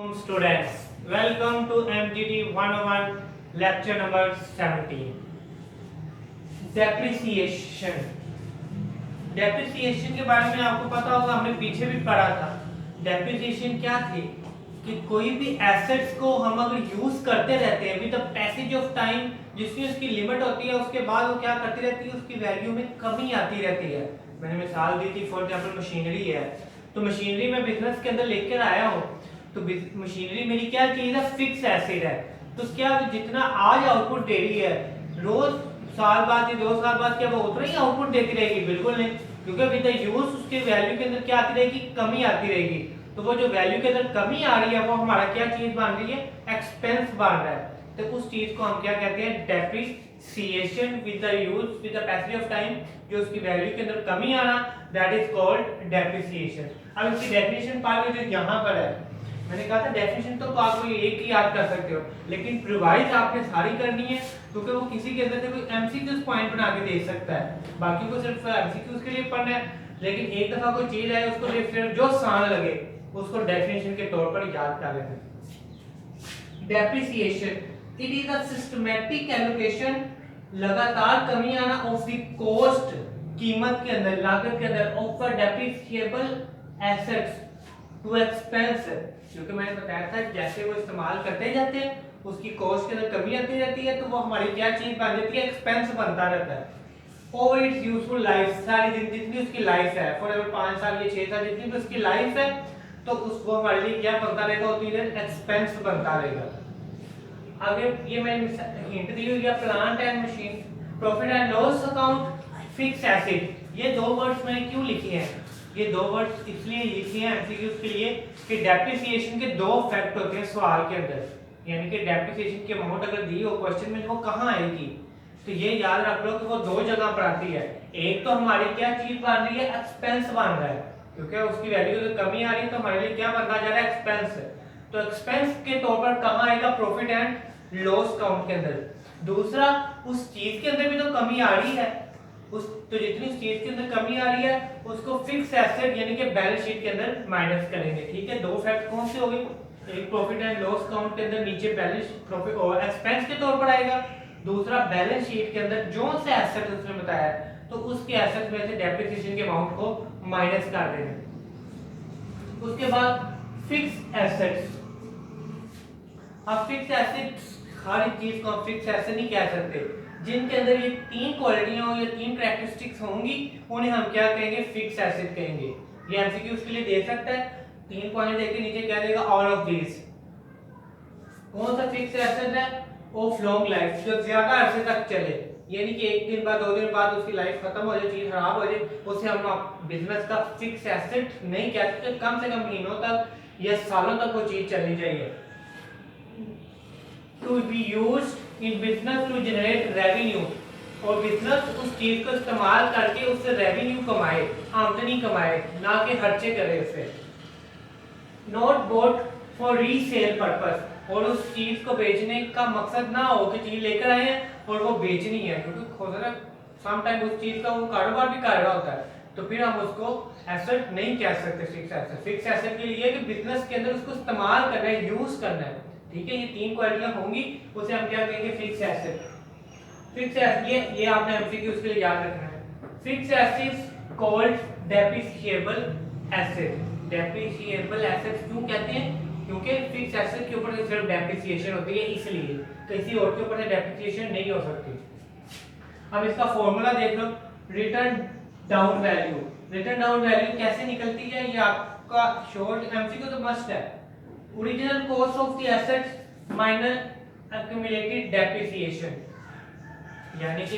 Students, welcome to MGT 101 lecture number 17. Depreciation. Depreciation के बारे में आपको पता होगा, हमने पीछे भी पढ़ा था. Depreciation क्या थी कि कोई भी एसेट्स को हम अगर यूज करते रहते हैं with the passage of time, जिसकी उसकी लिमिट होती है, उसके बाद वो क्या करती रहती है, उसकी वैल्यू में कमी आती रहती है. मैंने मिसाल दी थी, फॉर एग्जांपल मशीनरी है, तो मशीनरी में बिजनेस के अंदर लेकर आया हूँ, तो मशीनरी मेरी क्या चीज है, फिक्स एसेट है. तो क्या जितना आज आउटपुट दे रही है, रोज साल बाद या 2 साल बाद क्या वो उतना ही आउटपुट देती रहेगी? बिल्कुल नहीं, क्योंकि विद द यूज उसके वैल्यू के अंदर क्या आती रहेगी, कमी आती रहेगी. तो वो जो वैल्यू के अंदर कमी आ रही है वो हमारा क्या चीज बन रही है, एक्सपेंस बन रहा है. तो उस चीज को हम क्या कहते हैं, depreciation with the use with the passage of time, जो उसकी वैल्यू के अंदर कमी आना, दैट इज कॉल्ड डेप्रिसिएशन. अब इसकी डेफिनेशन पा लो जो यहाँ पर है. मैंने कहा था डेफिनेशन तो आप कोई एक ही याद कर सकते हो, लेकिन रिवाइज आपने सारी करनी है, क्योंकि वो किसी के अंदर से कोई एमसीक्यूज पॉइंट बना के दे सकता है. बाकी को सिर्फ एमसीक्यूज के लिए पढ़ना है, लेकिन एक दफा कोई चीज आए उसको फिर जो आसान लगे उसको डेफिनेशन के तौर पर याद कर लेते हैं. Depreciation it is a systematic allocation, लगातार कमी आना ऑफ द कॉस्ट, कीमत के अंदर, लागत के अंदर, of a depreciable assets to expense. क्योंकि मैंने बताया था जैसे वो इस्तेमाल करते जाते हैं उसकी कॉस्ट के अंदर कमी आती रहती है, तो वो हमारी क्या चीज बन जाती है, एक्सपेंस बनता रहता है. ओवर इट्स यूजफुल लाइफ, सारी दिन जितनी उसकी लाइफ है, फॉर एग्जांपल 5 साल या 6 साल जितनी भी उसकी लाइफ है, तो उसको हमारे लिए क्या बनता रहेगा, उतनी देर एक्सपेंस बनता रहेगा. आगे ये मैंने हिंट दी हुई है, plant and machine, profit and loss account, fix asset. ये दो वर्ड्स मैंने क्यों लिखे हैं, ये दो वर्ड्स इसलिए लिखे हैं एमसीक्यूज के लिए कि डेप्रिसिएशन के दो फैक्ट होते हैं सवाल के अंदर. यानी कि डेप्रिसिएशन की अमाउंट अगर दी हो क्वेश्चन में, वो कहाँ आएगी, तो ये याद रख लो कि वो दो जगह पर आती है. एक तो हमारी क्या चीज बन रही है, एक्सपेंस बन रहा है, क्योंकि उसकी वैल्यू तो कमी आ रही है, तो हमारे लिए क्या बनता जा रहा है, एक्सपेंस. तो एक्सपेंस के तौर पर कहाँ आएगा, प्रॉफिट एंड लॉस अकाउंट के अंदर. दूसरा, उस चीज के अंदर भी तो कमी आ रही है, उस तो जितनी उस चीज के अंदर कमी आ रही है उसको फिक्स एसेट यानी कि बैलेंस शीट के अंदर माइनस करेंगे. ठीक है, दो फैक्ट कौन से हो गए, एक प्रॉफिट एंड लॉस अकाउंट के अंदर नीचे बैलेंस प्रॉफिट और एक्सपेंस के तौर पर आएगा, दूसरा बैलेंस शीट के अंदर जो से एसेट उसने बताया है तो उसके एसेट में से डेप्रिसिएशन के अमाउंट को माइनस कर देंगे. उसके बाद फिक्स एसेट्स. अब फिक्स एसेट्स हर चीज को फिक्स एसेट नहीं कह सकते, जिनके अंदर ये तीन क्वालिटियां हो या तीन कैरेक्टरिस्टिक्स होंगी उन्हें हम क्या कहेंगे, फिक्स एसेट कहेंगे. ये एमसीक्यू के लिए दे सकता है, 3 पॉइंट देके नीचे क्या देगा, ऑल ऑफ दीस. कौन सा फिक्स एसेट है, ऑफ लॉन्ग लाइफ, जो ज्यादा अरसे तक चले, यानी कि 1 दिन बाद 2 दिन बाद उसकी लाइफ खत्म हो जाए, चीज खराब हो जाए, उसे हम बिजनेस का फिक्स एसेट नहीं कह सकते. कम से कम महीनों तक या सालों तक वो चीज चलनी चाहिए. To be used in business to generate revenue, और बिजनेस उस चीज को इस्तेमाल करके उससे रेवेन्यू कमाए, आमदनी कमाए, ना कि खर्चे करे उसे. Not boat for resale purpose, और उस चीज को बेचने का मकसद ना हो कि चीज लेकर आए हैं और वो बेचनी है, क्योंकि खुद ना सम टाइम उस चीज का वो कारोबार भी कर रहा होता है, तो फिर हम उसको एसेट नहीं कह सकते फिक्स एसेट. फिक्स एसेट के लिए कि बिजनेस के अंदर उसको इस्तेमाल करना है, यूज करना है. ठीक है, ये तीन क्वालिटियां होंगी, उसे हम क्या कहेंगे, फिक्स एसेट. फिक्स एसेट ये आपने एमसीक्यू के लिए याद रखना है. Fix assets called depreciable asset. Depreciable assets क्यों कहते हैं, क्योंकि फिक्स एसेट के ऊपर सिर्फ डेप्रिसिएशन होती है, इसलिए किसी और के ऊपर से डेप्रिसिएशन नहीं हो सकती. अब इसका फॉर्मूला देख लो, written down value. Written down value कैसे निकलती है, ये आपका शॉर्ट एमसीक्यू तो मस्ट है. Original cost of the assets minus accumulated depreciation, यानी कि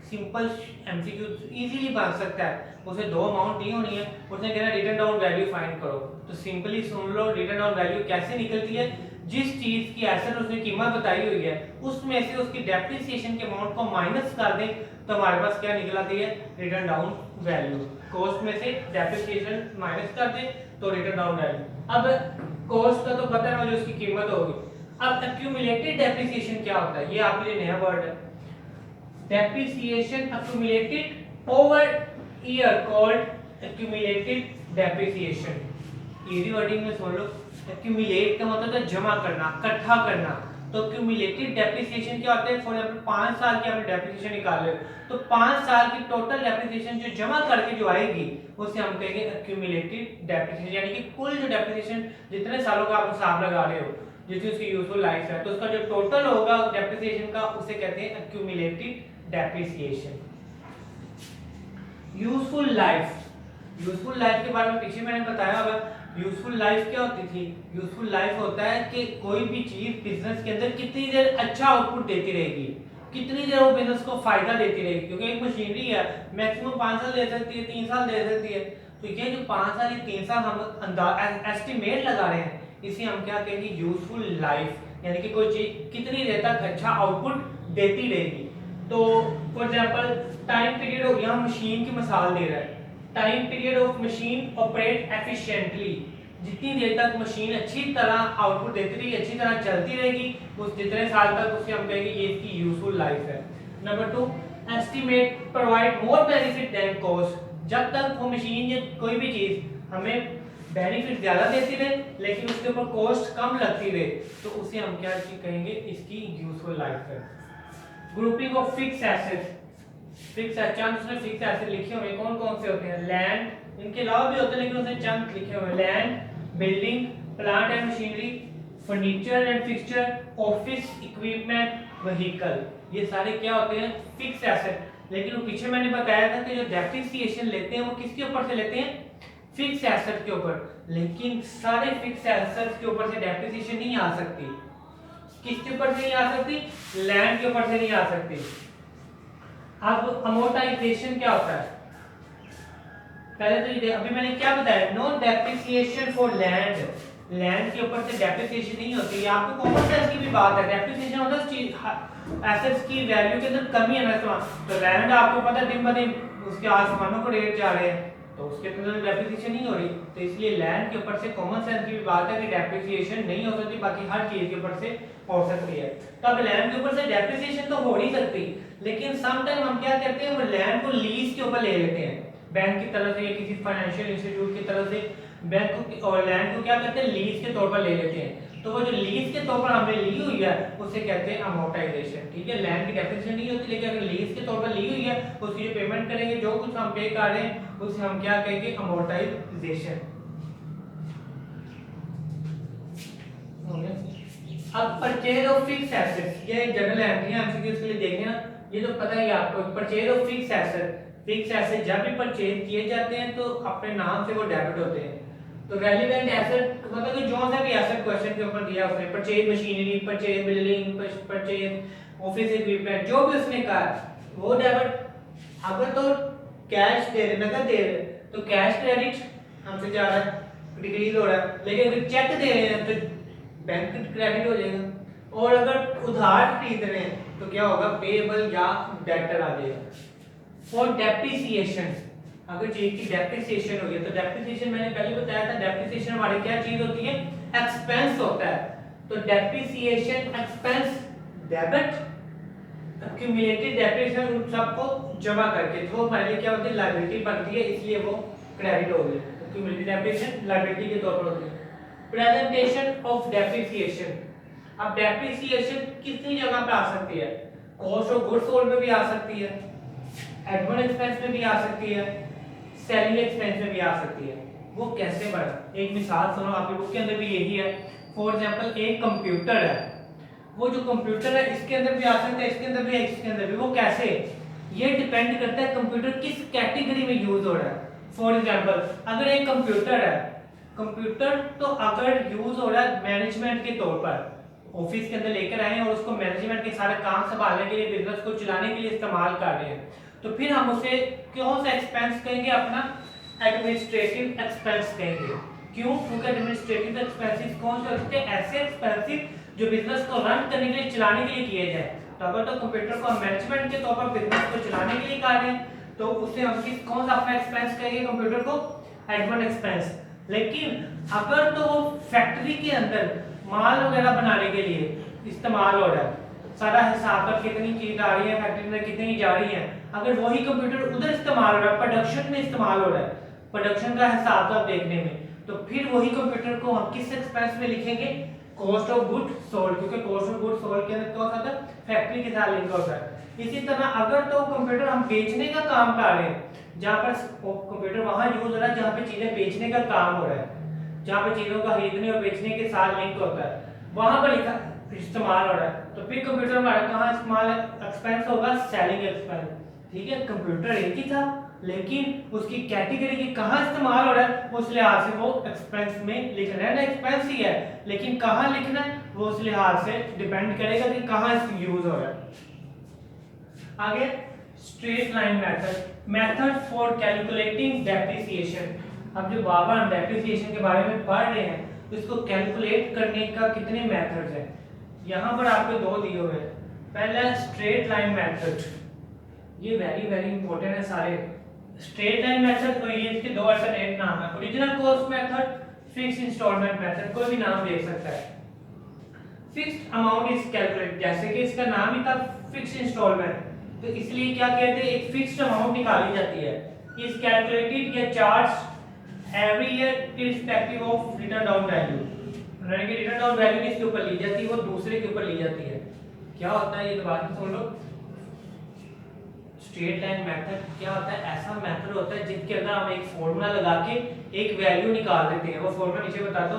सिंपल एमसीक्यू इजीली बन सकता है. उसे दो अमाउंट दी होनी है, उसने कहना रिटर्न डाउन वैल्यू फाइंड करो, तो सिंपली सुन लो रिटर्न डाउन वैल्यू कैसे निकलती है. जिस चीज की एसेट उसने कीमत बताई हुई है उसमें से उसकी डेप्रिसिएशन के अमाउंट को माइनस कर दें, तो हमारे पास क्या निकल आती है, रिटर्न डाउन वैल्यू. कॉस्ट में से डेप्रिसिएशन माइनस कर दें तो रिटर्न डाउन वैल्यू. अब कॉस्ट का तो पता है जो उसकी कीमत होगी. अब एक्यूमुलेटेड डेप्रिसिएशन क्या होता है, ये आपके लिए नया वर्ड है. Depreciation accumulated over year called accumulated depreciation. Easy wording में सुन लो, एक्यूमुलेट का मतलब है जमा करना, इकट्ठा करना। तो क्यूमुलेटिव डेप्रिसिएशन क्या होता है? फॉर एग्जांपल 5 साल की आपने डेप्रिसिएशन निकाले तो 5 साल की टोटल डेप्रिसिएशन जो जमा करके जो आएगी उसे हम कहेंगे एक्यूमुलेटिव डेप्रिसिएशन, यानी कि कुल जो डेप्रिसिएशन जितने सालों का आप हिसाब लगा रहे हो जितनी उसकी यूजफुल लाइफ है, तो उसका जो टोटल होगा डेप्रिसिएशन का उसे कहते हैं accumulative depreciation. Useful life, useful life के बारे में पीछे मैंने बताया होगा। यूजफुल लाइफ क्या होती थी? यूजफुल लाइफ होता है कि कोई भी चीज बिजनेस के अंदर कितनी देर अच्छा आउटपुट देती रहेगी, कितनी देर वो बिजनेस को फायदा देती रहेगी, क्योंकि एक मशीनरी है मैक्सिमम 5 साल दे सकती है, 3 साल दे सकती है। तो ये जो 5 साल या 3 साल हम एस्टिमेट लगा रहे हैं इसे हम क्या कहेंगे? यूजफुल लाइफ, यानी कि कोई चीज कितनी देर तक अच्छा आउटपुट देती रहेगी। तो फॉर एग्जांपल टाइम पीरियड हो गया, मशीन की मिसाल दे रहा है। Time period of machine operate efficiently, जितनी देर तक मशीन अच्छी तरह आउटपुट देती रहेगी, अच्छी तरह चलती रहेगी, उस जितने साल तक उसे हम कहेंगे ये इसकी यूजफुल लाइफ है। Number 2, estimate provide more benefit than cost, जब तक वो मशीन या कोई भी चीज हमें बेनिफिट ज्यादा देती रहे लेकिन उसके ऊपर कॉस्ट कम लगती रहे तो उसे हम क्या कहेंगे? इसकी यूजफुल लाइफ है। Grouping of fixed assets, fixed चंद उसने फिक्स एसेट लिखे हुए कौन कौन से होते हैं? लैंड, इनके अलावा भी होते हैं लेकिन उसने चंद लिखे हुए हैं। Land, building, plant and machinery, furniture and fixture, office equipment, vehicle, ये सारे क्या होते हैं? Fix asset. लेकिन वो पीछे मैंने बताया था कि जो डेप्रिसिएशन लेते हैं वो किसके ऊपर से लेते हैं? फिक्स एसेट के ऊपर। लेकिन सारे फिक्स एसेट्स के ऊपर से डेप्रिसिएशन नहीं आ सकती। किसके ऊपर से नहीं आ सकती? लैंड के ऊपर से नहीं आ सकती। अब अमोर्टाइजेशन क्या होता है? पहले तो ये अभी मैंने क्या बताया, no depreciation for land, land के ऊपर से डेप्रिसिएशन नहीं होती है। आपको कॉमन सेंस की भी बात है, डेप्रिसिएशन होता है चीज एसेट्स की वैल्यू के अंदर कमी है ना। तो लैंड आपको पता है दिन ब दिन उसके आसमानों को रेट जा रहे हैं तो उसके अंदर डेप्रिसिएशन नहीं हो रही, तो इसलिए लैंड के ऊपर से कॉमन सेंस की भी बात है कि डेप्रिसिएशन नहीं हो सकती, बाकी हर चीज के ऊपर से हो सकती है। तो अब लैंड के ऊपर से डेप्रिसिएशन तो हो नहीं सकती, लेकिन सम टाइम हम क्या करते हैं? वो लैंड को लीज के ऊपर ले लेते हैं, बैंक की तरफ से या किसी फाइनेंशियल इंस्टीट्यूट की तरफ से बैंक और लैंड को क्या करते हैं? लीज के तौर पर ले लेते हैं। तो वो जो लीज के तौर पर हमने ली हुई है उसे कहते हैं अमोर्टाइजेशन। ठीक है, लैंड की डेप्रिसिएशन नहीं होती, लेकिन अगर लीज के तौर पर ली हुई है उसकी जो पेमेंट करेंगे, जो कुछ हम पे कर रहे हैं उसे हम क्या कहेंगे? अमोर्टाइजेशन। अब परचेज ऑफ फिक्स एसेट्स, ये जनरल एंट्री है एमसीक्यूज के लिए देखना, ये तो पता ही है आपको। Purchase of fix asset, fix asset जब भी परचेज किए जाते हैं तो अपने नाम से वो डेबिट होते हैं। तो रेलेवेंट एसेट मतलब कि जो सा भी एसेट क्वेश्चन के ऊपर दिया उसने, purchase machinery, purchase building, purchase office equipment, जो भी उसने कहा वो डेबिट। अगर तो कैश दे रहे, नकद दे रहे तो कैश क्रेडिट हमसे जा रहा है, डिक्रीज हो रहा है। लेकिन अगर चेक दे रहे हैं तो बैंक क्रेडिट हो जाएगा। और अगर उधार खरीद रहे हैं तो क्या होगा? पेएबल या डेटर आ जाएगा। फॉर डेप्रिसिएशन, अगर चीज की डेप्रिसिएशन हो गई तो डेप्रिसिएशन मैंने पहले बताया था, डेप्रिसिएशन हमारी क्या चीज होती है? एक्सपेंस होता है। तो depreciation expense debit, accumulated depreciation सबको जमा करके तो हमारे लिए क्या होती है? लायबिलिटी बनती है, इसलिए वो क्रेडिट हो गई। एक्यूमुलेटेड डेप्रिसिएशन लायबिलिटी के तौर पर होती है। प्रेजेंटेशन ऑफ डेप्रिसिएशन, अब डेप्रिसिएशन कितनी जगह पे आ सकती है? कॉस्ट ऑफ गुड्स सोल्ड में भी आ सकती है, एडमिन एक्सपेंस में भी आ सकती है, सेलिंग एक्सपेंस में भी आ सकती है। वो कैसे बना? एक मिसाल सुनो, आपकी बुक के अंदर भी यही है। फॉर एग्जांपल एक कंप्यूटर है, वो जो कंप्यूटर है इसके अंदर भी आ सकता है, इसके अंदर भी, इसके अंदर भी। वो कैसे? ये डिपेंड करता है कंप्यूटर किस कैटेगरी में यूज हो रहा है। फॉर एग्जांपल अगर एक कंप्यूटर है, कंप्यूटर तो अगर यूज हो रहा है मैनेजमेंट के तौर पर, ऑफिस के अंदर लेकर आए हैं और उसको मैनेजमेंट के सारे काम संभालने के लिए, बिजनेस को चलाने के लिए इस्तेमाल कर रहे हैं, तो फिर हम उसे कौन सा एक्सपेंस कहेंगे? अपना एडमिनिस्ट्रेटिव एक्सपेंस कहेंगे। क्यों? क्योंकि एडमिनिस्ट्रेटिव एक्सपेंसेस कौन से होते हैं? ऐसे एक्सपेंसेस जो बिजनेस को रन करने के लिए, चलाने के लिए किए जाए। तो अगर तो कंप्यूटर को मैनेजमेंट के तौर पर बिजनेस को चलाने के लिए कर रहे हैं तो उसे हम किस कौन सा अपना एक्सपेंस कहेंगे? कंप्यूटर को एडमिन एक्सपेंस। लेकिन अगर तो वो फैक्ट्री के अंदर माल वगैरह बनाने के लिए इस्तेमाल हो रहा है, सारा हिसाब पर कितनी चीज आ रही है फैक्ट्री में, कितनी जा रही है, अगर वही कंप्यूटर उधर इस्तेमाल हो रहा है, प्रोडक्शन में इस्तेमाल हो रहा है, प्रोडक्शन का हिसाब तो देखने में, तो फिर वही कंप्यूटर को हम किस एक्सपेंस में लिखेंगे, कॉस्ट ऑफ गुड सोल्ड, क्योंकि कॉस्ट ऑफ गुड सोल्ड के अंदर क्या होता है, फैक्ट्री के साथ लिंक होता है। इसी तरह अगर तो कंप्यूटर हम बेचने का काम कर रहे हैं, जहाँ पर कंप्यूटर वहां यूज हो रहा है जहाँ पे चीजें बेचने का काम हो रहा है, जहाँ पे चीजों का खरीदने और बेचने के साथ लिंक होता है, वहां पर लिखा इस्तेमाल हो रहा है, तो फिर कंप्यूटर हमारा कहाँ इस्तेमाल एक्सपेंस होगा, सेलिंग एक्सपेंस। ठीक है, कंप्यूटर एक ही था लेकिन उसकी कैटेगरी की कहाँ इस्तेमाल हो रहा है उस लिहाज से वो एक्सपेंस में लिख रहा है ना, एक्सपेंस ही है लेकिन कहाँ लिखना है वो उस लिहाज से डिपेंड करेगा कि कहाँ इसका यूज हो रहा है। आगे straight line method for calculating depreciation. अब जो बार बार हम डेप्रिसिएशन के बारे में पढ़ रहे हैं तो इसको कैलकुलेट करने का कितने मेथड्स हैं, यहाँ पर आपको दो दिए हुए हैं। पहला स्ट्रेट लाइन मेथड, ये वेरी वेरी इंपॉर्टेंट है सारे। स्ट्रेट लाइन मेथड तो ये इसके दो अल्टरनेट नाम है, original cost method, fixed instalment method, कोई भी नाम दे सकता है। फिक्स्ड अमाउंट इज कैलकुलेट, जैसे कि इसका नाम ही था फिक्स्ड इंस्टॉलमेंट, तो इसलिए क्या कहते हैं, एक फिक्स्ड अमाउंट निकाली जाती है, इज कैलकुलेटेड या charge every year irrespective of return down value, यानी कि रिटर्न डाउन वैल्यू किसके ऊपर ली जाती है, वो दूसरे के ऊपर ली जाती है। क्या होता है ये दोबारा सुन लो। स्ट्रेट लाइन मेथड क्या होता है, ऐसा मेथड होता है जिसके अंदर हम एक फॉर्मूला लगा के एक वैल्यू निकाल देते हैं, वो फॉर्मूला नीचे बता दो,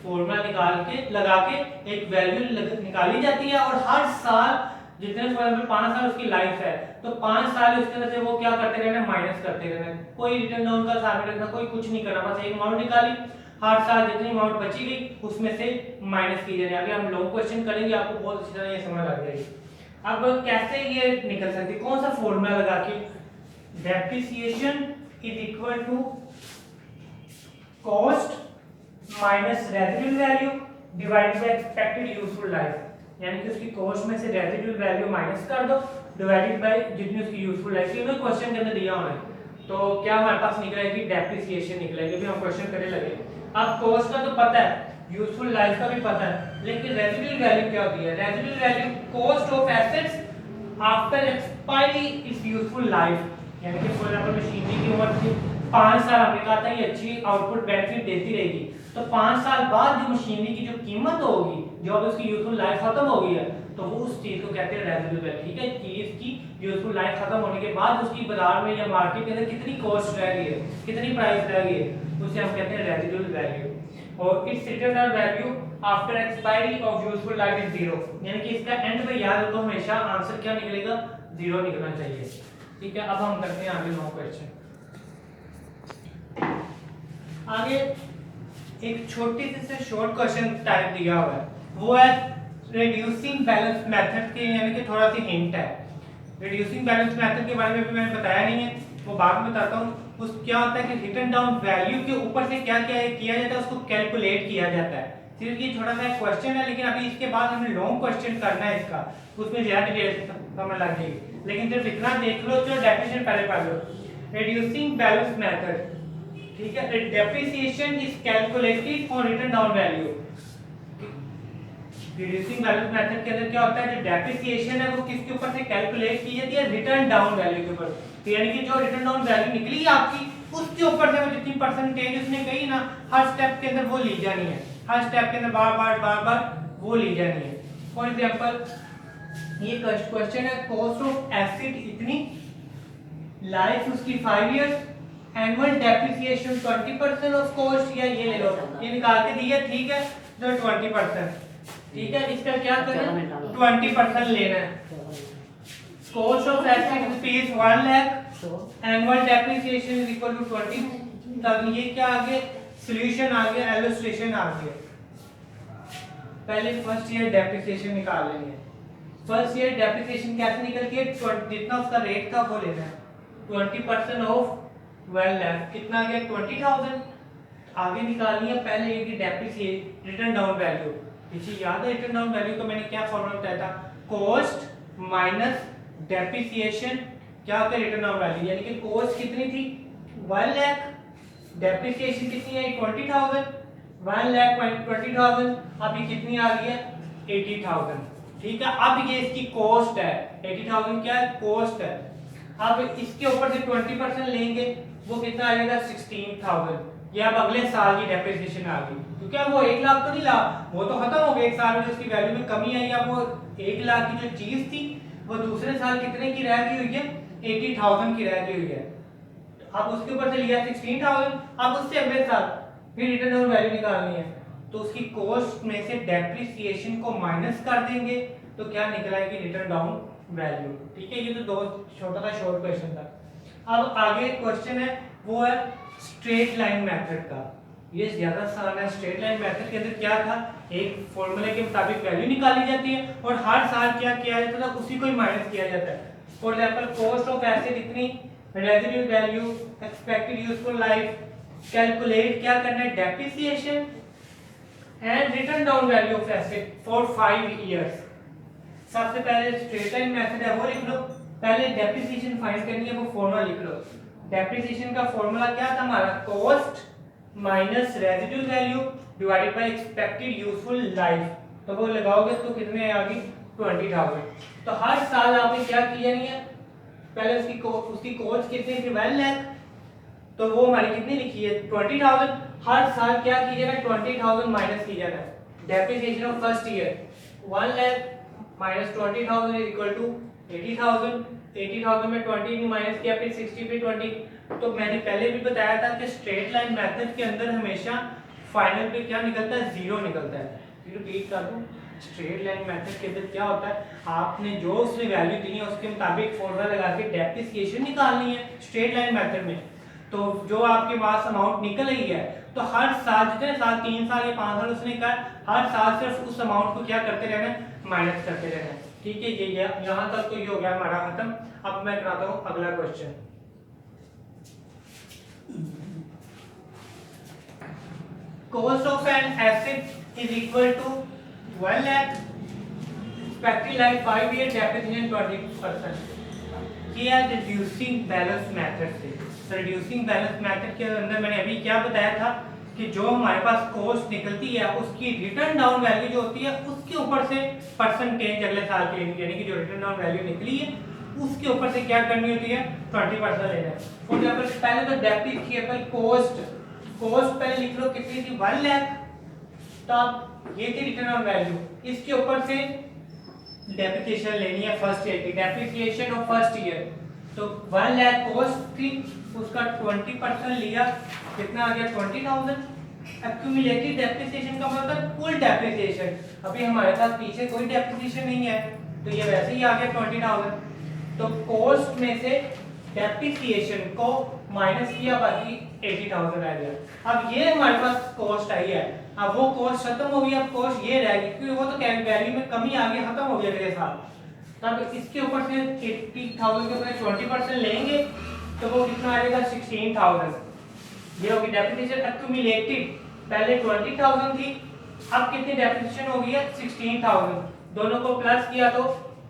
फॉर्मूला निकाल के लगा के एक वैल्यू निकाली जाती है और हर साल जितने फॉर 5 साल उसकी लाइफ है तो 5 साल उसके अंदर से वो क्या करते रहना, माइनस करते रहना, कोई रिटर्न डाउन का हिसाब नहीं रखना, कोई कुछ नहीं करना, बस एक अमाउंट निकाली, हर साल जितनी अमाउंट बची गई उसमें से माइनस की जाएगी। अभी हम लॉन्ग क्वेश्चन करेंगे आपको बहुत अच्छी तरह ये समझ आ जाएगी। अब कैसे ये निकल सकती है, कौन सा फॉर्मूला लगा के, depreciation is equal to cost minus residual value divided by expected useful life, यानी कि उसकी कॉस्ट में से रेजिडुअल वैल्यू माइनस कर दो डिवाइडेड बाय जितनी उसकी यूजफुल लाइफ, ये क्वेश्चन के अंदर दिया हुआ है। तो क्या हमारे पास निकलेगी, डेप्रिसिएशन निकलेगी, भी हम क्वेश्चन करने लगे। अब कॉस्ट का तो पता है, यूजफुल लाइफ का भी पता है, लेकिन रेजिडुअल वैल्यू क्या होती है, residual value cost of assets after expiry is useful life, यानी कि फॉर एग्जांपल मशीनरी की उम्र थी 5 साल, हमने कहा था ये अच्छी आउटपुट बेनिफिट देती रहेगी, तो 5 साल बाद जो मशीनरी की जो कीमत होगी, जो अब उसकी यूजफुल लाइफ खत्म हो गई है, तो वो उस चीज को कहते हैं रेजिडुअल वैल्यू। ठीक है, चीज की यूजफुल लाइफ खत्म होने के बाद उसकी बाजार में या मार्केट के अंदर कितनी कॉस्ट रह गई है, कितनी प्राइस रह गई है, उसे हम कहते हैं रेजिडुअल वैल्यू। और it's return value after expiry of useful life is 0, यानी कि इसका एंड में याद रखो हमेशा आंसर क्या निकलेगा, 0 निकलना चाहिए। ठीक है, अब हम करते हैं आगे 9 क्वेश्चन। आगे एक छोटी सी शॉर्ट क्वेश्चन टाइप दिया हुआ है, वो है रिड्यूसिंग बैलेंस मेथड के, यानी कि थोड़ा सी हिंट है। रिड्यूसिंग बैलेंस मेथड के बारे में भी मैंने बताया नहीं है, वो बाद में बताता हूँ। उस क्या होता है कि रिटर्न डाउन वैल्यू के ऊपर से क्या क्या किया जाता है, उसको कैलकुलेट किया जाता है। सिर्फ ये थोड़ा सा क्वेश्चन है, लेकिन अभी इसके बाद हमें लॉन्ग क्वेश्चन करना है इसका, उसमें ज्यादा डिटेल समझ लग जाएगी, लेकिन सिर्फ इतना देख लो, जो डेफिनेशन पहले पढ़ लो। रिड्यूसिंग बैलेंस मेथड, ठीक है, depreciation is calculated on return down value. Reducing balance method के अंदर क्या होता है, जो डेप्रिसिएशन है वो किसके ऊपर से कैलकुलेट की जाती है, रिटर्न डाउन वैल्यू के ऊपर। तो यानी कि जो रिटर्न डाउन वैल्यू निकली आपकी, उसके ऊपर से वो जितनी परसेंटेज उसने कही ना, हर स्टेप के अंदर वो ली जानी है, हर स्टेप के अंदर बार बार वो ली जानी है। फॉर एग्जांपल ये क्वेश्चन है, कॉस्ट ऑफ एसेट इतनी, लाइफ उसकी 5 years, annual depreciation 20% of cost, या ये ले लो, ये निकाल के दिया, ठीक है, तो 20%, ठीक है, इसका क्या करना, 20% लेना है। Cost of asset rupees 1 lakh, annual depreciation is equal to 20, तब ये क्या आ गया, सॉल्यूशन आ गया, इलस्ट्रेशन आ गया। पहले फर्स्ट ईयर डेप्रिसिएशन निकाल लेनी है। फर्स्ट ईयर डेप्रिसिएशन कैसे निकलती है, जितना उसका रेट था वो लेना है, 20% ऑफ 12 लाख, कितना आ गया, 20,000। आगे निकालनी है पहले ये डेप्रिसिएट रिटर्न डाउन वैल्यू, पीछे याद है रिटर्न डाउन वैल्यू को मैंने क्या फॉर्मूला बताया था, कॉस्ट माइनस डेप्रिसिएशन, क्या होता है रिटर्न डाउन वैल्यू, यानी कि कॉस्ट कितनी थी 1 लाख, डेप्रिसिएशन कितनी है 20,000, 1 लाख 20,000, अब ये कितनी आ गई है 80,000। ठीक है, अब ये इसकी कॉस्ट है, 80,000 क्या है, कॉस्ट है। अब इसके ऊपर से 20% लेंगे, वो कितना आ जाएगा 16,000, ये अब अगले साल की डेप्रिसिएशन आ गई, क्योंकि अब वो 1 लाख तो नहीं ला, वो तो खत्म हो गया, एक साल में जो उसकी वैल्यू में कमी आई, अब वो 1 लाख की जो चीज थी वो दूसरे साल कितने की रह गई हुई है, 80,000 की रह गई हुई है। अब उसके ऊपर से लिया 16,000, अब उससे अगले साल फिर रिटर्न ऑन वैल्यू निकालनी है, तो उसकी कॉस्ट में से डेप्रिसिएशन को माइनस कर देंगे, तो क्या निकल आएगी, रिटर्न डाउन वैल्यू। ठीक है, ये तो दो छोटा सा शॉर्ट क्वेश्चन था। अब आगे क्वेश्चन है वो है स्ट्रेट लाइन मेथड का। ये ज्यादा आसान है। स्ट्रेट लाइन मेथड के अंदर क्या था, एक फॉर्मूले के मुताबिक वैल्यू निकाली जाती है और हर साल क्या किया जाता था, उसी को ही माइनस किया जाता है। For example cost of asset इतनी, residual value, expected useful life, calculate क्या करना है, depreciation and written down value of asset for 5 years. सबसे पहले स्ट्रेट लाइन मेथड है वो लिख लो, पहले डेप्रिसिएशन फाइंड करनी है, वो फॉर्मूला लिख लो। डेप्रिसिएशन का फॉर्मूला क्या था हमारा, cost minus residual value divided by expected useful life, तो वो लगाओगे तो कितने आ गई, 20,000। तो हर साल आपने क्या किया नहीं है, पहले उसकी कॉस्ट कितनी थी, 1 लाख, तो वो हमारी कितनी लिखी है, 20,000। हर साल क्या कीजिएगा, 20,000 माइनस कीजिएगा। Depreciation of first year 1 lakh minus 20,000 is equal to 80,000। 80,000 में 20 माइनस किया, फिर 60 पे 20। तो मैंने पहले भी बताया था कि स्ट्रेट लाइन मेथड के अंदर हमेशा फाइनल पे क्या निकलता है, जीरो निकलता है। रिपीट कर दूं, स्ट्रेट लाइन मेथड के अंदर क्या होता है, आपने जो उसने वैल्यू दी है उसके मुताबिक फॉर्मूला लगा के डेप्रिसिएशन निकालनी है स्ट्रेट लाइन मेथड में। तो जो आपके पास अमाउंट निकल रही है, तो हर साल जितने साल, 3 साल या 5 साल उसने कहा, हर साल सिर्फ उस अमाउंट को क्या करते रहना है, माइनस करते रहना है। ठीक है, ये यहाँ तक तो ये हो गया हमारा खत्म। अब मैं कराता हूँ अगला question. Cost of an asset is equal to 1 lakh, expected life 5 year, depreciation 20%। ये है रिड्यूसिंग बैलेंस मेथड से। रिड्यूसिंग बैलेंस मेथड के अंदर मैंने अभी क्या बताया था कि जो हमारे पास कॉस्ट निकलती है उसकी रिटर्न डाउन वैल्यू जो होती है उसके ऊपर से परसेंटेज अगले साल के लिए, यानी कि जो रिटर्न डाउन वैल्यू निकली है उसके ऊपर से क्या करनी होती है, 20% लेना है। फॉर एग्जांपल पहले तो डेप्रिसिएबल कॉस्ट पहले लिख लो कितनी थी, 1 लाख, तो अब ये थी रिटर्न डाउन वैल्यू, इसके ऊपर से डेप्रिसिएशन लेनी है फर्स्ट ईयर की, डेप्रिसिएशन ऑफ फर्स्ट ईयर। तो 1 लाख कॉस्ट थी, उसका 20% लिया, कितना आ गया, 20,000। एक्यूमुलेटेड डेप्रिसिएशन का मतलब कुल डेप्रिसिएशन, अभी हमारे पास पीछे कोई डेप्रिसिएशन नहीं है, तो ये वैसे ही आ गया 20,000। तो कॉस्ट में से डेप्रिसिएशन को माइनस किया, बाकी 80,000 रह गया। अब ये हमारे पास कॉस्ट आई है, अब वो कॉस्ट खत्म हो गई, अब कॉस्ट ये रह गई, क्योंकि वो तो वैल्यू में कमी आ गई, खत्म हो गया अगले साल। तब इसके ऊपर से 80,000 के ऊपर 20% लेंगे, तो वो कितना आएगा, 16,000। ये होगी डेप्रिसिएशन एक्यूमुलेटेड, पहले 20,000 थी, अब कितनी डेप्रिसिएशन हो गई है, 16,000। दोनों को प्लस किया तो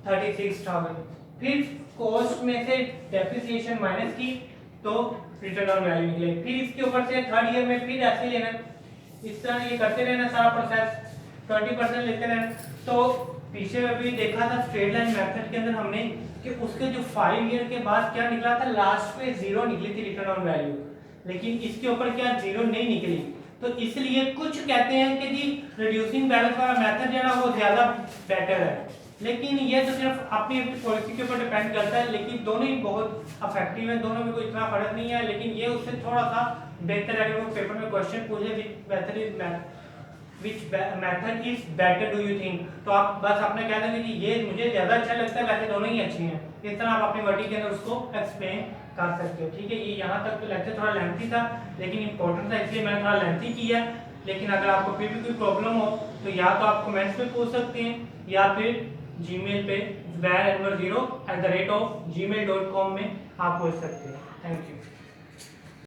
36,000। फिर कॉस्ट में से डेप्रिसिएशन माइनस की तो रिटर्न ऑन वैल्यू निकले। फिर इसके ऊपर से थर्ड ईयर में फिर ऐसे लेना, इस तरह ये करते रहना सारा प्रोसेस, 20% लेते रहना। तो पीछे में भी देखा था स्ट्रेट लाइन मेथड के अंदर हमने कि उसके जो 5 ईयर के बाद क्या निकला था, लास्ट पे जीरो निकली थी रिटर्न ऑन वैल्यू, लेकिन इसके ऊपर क्या जीरो नहीं निकली। तो इसलिए कुछ कहते हैं कि जी रिड्यूसिंग बैलेंस वाला मेथड जो है ना वो ज्यादा बेटर है, लेकिन ये तो सिर्फ अपनी पॉलिसी के ऊपर डिपेंड करता है। लेकिन दोनों ही बहुत इफेक्टिव है, दोनों में कोई इतना फर्क नहीं है, लेकिन ये उससे थोड़ा सा बेहतर है। अगर वो पेपर में क्वेश्चन पूछे which method is better do you think, तो आप बस आपने कह देंगे कि ये मुझे ज्यादा अच्छा लगता है, वैसे दोनों ही अच्छी हैं। इस तरह आप अपनी वर्डिंग के अंदर उसको एक्सप्लेन कर सकते हो। ठीक है, ये यहाँ तक तो लेक्चर थोड़ा लेंथी था, लेकिन इंपॉर्टेंट था इसलिए मैंने थोड़ा लेंथी किया। लेकिन अगर आपको फिर भी कोई प्रॉब्लम हो तो या तो आप कमेंट्स में पूछ सकते हैं या फिर जीमेल पे zubair@gmail.com में आप पूछ सकते हैं। Thank you.